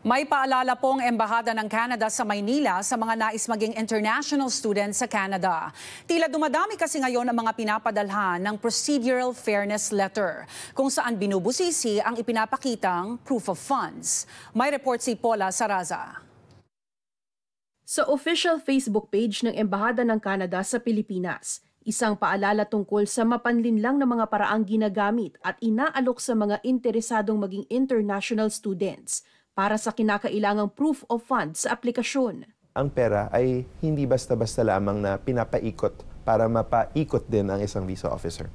May paalala pong Embahada ng Canada sa Maynila sa mga nais maging international students sa Canada. Tila dumadami kasi ngayon ang mga pinapadalhan ng Procedural Fairness Letter, kung saan binubusisi ang ipinapakitang proof of funds. May report si Paula Saraza. Sa official Facebook page ng Embahada ng Canada sa Pilipinas, isang paalala tungkol sa mapanlinlang na mga paraang ginagamit at inaalok sa mga interesadong maging international students para sa kinakailangang proof of funds sa aplikasyon. Ang pera ay hindi basta-basta lamang na pinapaikot para mapaikot din ang isang visa officer.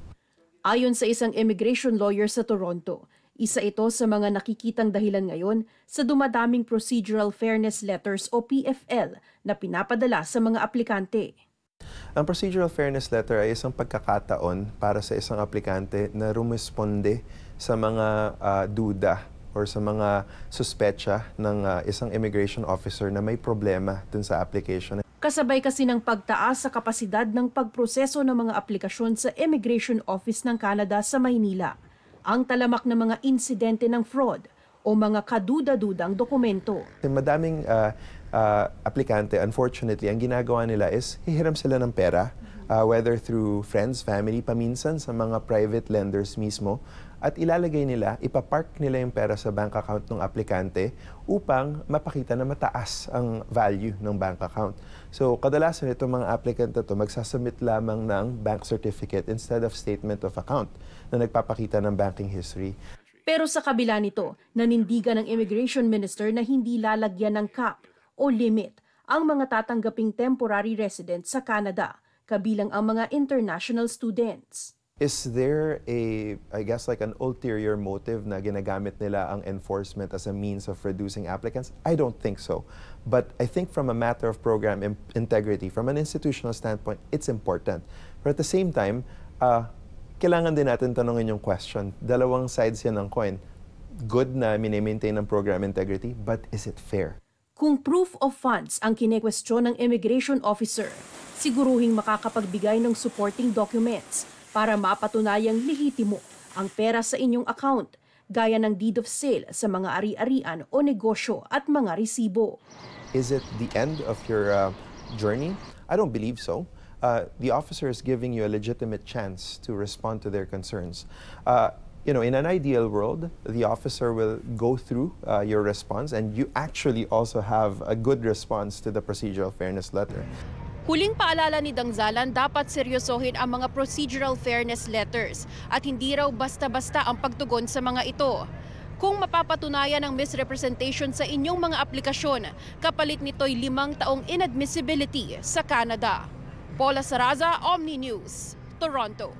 Ayon sa isang immigration lawyer sa Toronto, isa ito sa mga nakikitang dahilan ngayon sa dumadaming Procedural Fairness Letters o PFL na pinapadala sa mga aplikante. Ang Procedural Fairness Letter ay isang pagkakataon para sa isang aplikante na rumisponde sa mga duda or sa mga suspecha ng isang immigration officer na may problema dun sa application. Kasabay kasi ng pagtaas sa kapasidad ng pagproseso ng mga aplikasyon sa Immigration Office ng Canada sa Maynila, ang talamak ng mga insidente ng fraud o mga kaduda-dudang dokumento. Madaming aplikante, unfortunately, ang ginagawa nila is hihiram sila ng pera, whether through friends, family, paminsan sa mga private lenders mismo, at ilalagay nila, ipapark nila yung pera sa bank account ng aplikante upang mapakita na mataas ang value ng bank account. So, kadalasan itong mga applicant na ito magsasubmit lamang ng bank certificate instead of statement of account na nagpapakita ng banking history. Pero sa kabila nito, nanindigan ng Immigration Minister na hindi lalagyan ng cap o limit ang mga tatanggaping temporary residents sa Canada, kabilang ang mga international students. Is there I guess like an ulterior motive na ginagamit nila ang enforcement as a means of reducing applicants? I don't think so. But I think from a matter of program integrity, from an institutional standpoint, it's important. But at the same time, kailangan din natin tanungin yung question. Dalawang sides yan ng coin. Good na mini-maintain ang program integrity, but is it fair? Kung proof of funds ang kinekwestiyon ng immigration officer, siguruhing makakapagbigay ng supporting documents para mapatunayang lehitimo ang pera sa inyong account, gaya ng deed of sale sa mga ari-arian o negosyo at mga resibo. Is it the end of your journey? I don't believe so. The officer is giving you a legitimate chance to respond to their concerns. In an ideal world, the officer will go through your response and you actually also have a good response to the Procedural Fairness Letter. Huling paalala ni Dangzalan, dapat seryosohin ang mga procedural fairness letters at hindi raw basta-basta ang pagtugon sa mga ito. Kung mapapatunayan ang misrepresentation sa inyong mga aplikasyon, kapalit nito'y 5 taong inadmissibility sa Canada. Paula Saraza, Omni News, Toronto.